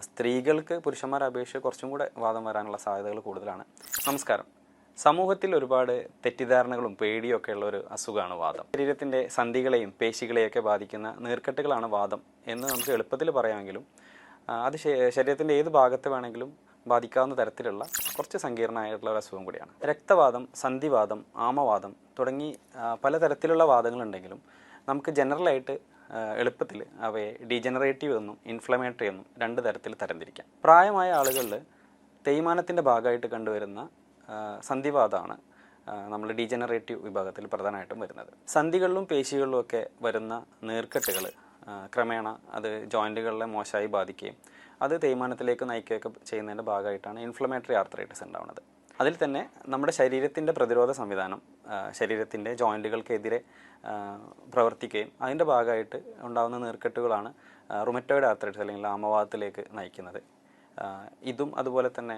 സ്ത്രീകൾക്ക് പുരുഷന്മാരെ അപേക്ഷിച്ച് കുറച്ചും കൂടെ വാദം വരാനുള്ള സാധ്യതകൾ കൂടുതലാണ്. നമസ്കാരം. സമൂഹത്തിൽ ഒരുപാട് തെറ്റിദ്ധാരണകളും പേടിയൊക്കെ ഉള്ള ഒരു അസുഖമാണ് വാദം. ശരീരത്തിൻ്റെ സന്ധികളെയും പേശികളെയൊക്കെ ബാധിക്കുന്ന നീർക്കെട്ടുകളാണ് വാദം എന്ന് നമുക്ക് എളുപ്പത്തിൽ പറയാമെങ്കിലും അത് ശരീരത്തിൻ്റെ ഏത് ഭാഗത്ത് വേണമെങ്കിലും ബാധിക്കാവുന്ന തരത്തിലുള്ള കുറച്ച് സങ്കീർണമായിട്ടുള്ള ഒരു അസുഖം കൂടിയാണ്. രക്തവാദം, സന്ധിവാദം, ആമവാദം തുടങ്ങി പലതരത്തിലുള്ള വാദങ്ങളുണ്ടെങ്കിലും നമുക്ക് ജനറലായിട്ട് എളുപ്പത്തിൽ അവയെ ഡീജനറേറ്റീവ് എന്നും ഇൻഫ്ലമേറ്ററി എന്നും രണ്ട് തരത്തിൽ തരംതിരിക്കാം. പ്രായമായ ആളുകളിൽ തേയ്മാനത്തിൻ്റെ ഭാഗമായിട്ട് കണ്ടുവരുന്ന സന്ധിവാദമാണ് നമ്മൾ ഡീജനറേറ്റീവ് വിഭാഗത്തിൽ പ്രധാനമായിട്ടും വരുന്നത്. സന്ധികളിലും പേശികളിലും ഒക്കെ വരുന്ന നീർക്കെട്ടുകൾ ക്രമേണ അത് ജോയിൻറ്റുകളിലെ മോശമായി ബാധിക്കുകയും അത് തേയ്മാനത്തിലേക്ക് നയിക്കുകയൊക്കെ ചെയ്യുന്നതിൻ്റെ ഭാഗമായിട്ടാണ് ഇൻഫ്ലമേറ്ററി ആർത്രൈറ്റിസ് ഉണ്ടാവുന്നത്. അതിൽ തന്നെ നമ്മുടെ ശരീരത്തിൻ്റെ പ്രതിരോധ സംവിധാനം ശരീരത്തിൻ്റെ ജോയിൻറ്റുകൾക്കെതിരെ പ്രവർത്തിക്കുകയും അതിൻ്റെ ഭാഗമായിട്ട് ഉണ്ടാകുന്ന നീർക്കെട്ടുകളാണ് റുമറ്റോയിഡ് ആർത്രൈറ്റിസ് അല്ലെങ്കിൽ ആമവാദത്തിലേക്ക് നയിക്കുന്നത്. ഇതും അതുപോലെ തന്നെ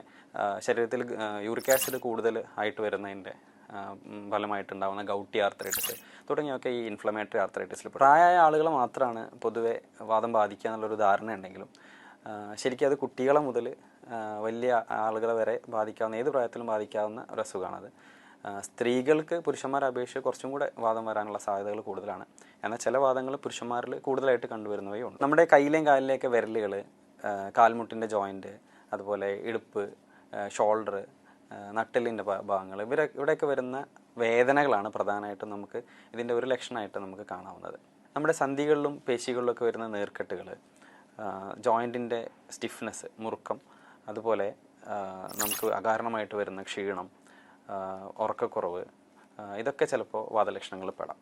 ശരീരത്തിൽ യൂറിക് ആസിഡ് കൂടുതൽ ആയിട്ട് വരുന്നതിൻ്റെ ഫലമായിട്ടുണ്ടാകുന്ന ഗൗട്ടി ആർത്രൈറ്റിസ് തുടങ്ങിയൊക്കെ ഈ ഇൻഫ്ലമേറ്ററി ആർത്രൈറ്റിസിൽ. പ്രായമായ ആളുകൾ മാത്രമാണ് പൊതുവെ വാദം ബാധിക്കുക എന്നുള്ളൊരു ധാരണ ഉണ്ടെങ്കിലും ശരിക്കും അത് കുട്ടികളെ മുതൽ വലിയ ആളുകളെ വരെ ബാധിക്കാവുന്ന, ഏത് പ്രായത്തിലും ബാധിക്കാവുന്ന ഒരു അസുഖമാണത്. സ്ത്രീകൾക്ക് പുരുഷന്മാരെ അപേക്ഷിച്ച് കുറച്ചും കൂടെ വാദം വരാനുള്ള സാധ്യതകൾ കൂടുതലാണ്. എന്നാൽ ചില വാദങ്ങൾ പുരുഷന്മാരിൽ കൂടുതലായിട്ട് കണ്ടുവരുന്നവയുണ്ട്. നമ്മുടെ കയ്യിലെയും കാലിലെയൊക്കെ വിരലുകൾ, കാൽമുട്ടിൻ്റെ ജോയിൻറ്റ്, അതുപോലെ ഇടുപ്പ്, ഷോൾഡർ, നട്ടെല്ലിൻ്റെ ഭാഗങ്ങൾ, ഇവിടെയൊക്കെ വരുന്ന വേദനകളാണ് പ്രധാനമായിട്ടും നമുക്ക് ഇതിൻ്റെ ഒരു ലക്ഷണമായിട്ട് നമുക്ക് കാണാവുന്നത്. നമ്മുടെ സന്ധികളിലും പേശികളിലൊക്കെ വരുന്ന നീർക്കെട്ടുകൾ, ജോയിൻറ്റിൻ്റെ സ്റ്റിഫ്നെസ്, മുറുക്കം, അതുപോലെ നമുക്ക് അകാരണമായിട്ട് വരുന്ന ക്ഷീണം, ഉറക്കക്കുറവ്, ഇതൊക്കെ ചിലപ്പോൾ വാദലക്ഷണങ്ങളിൽ പെടാം.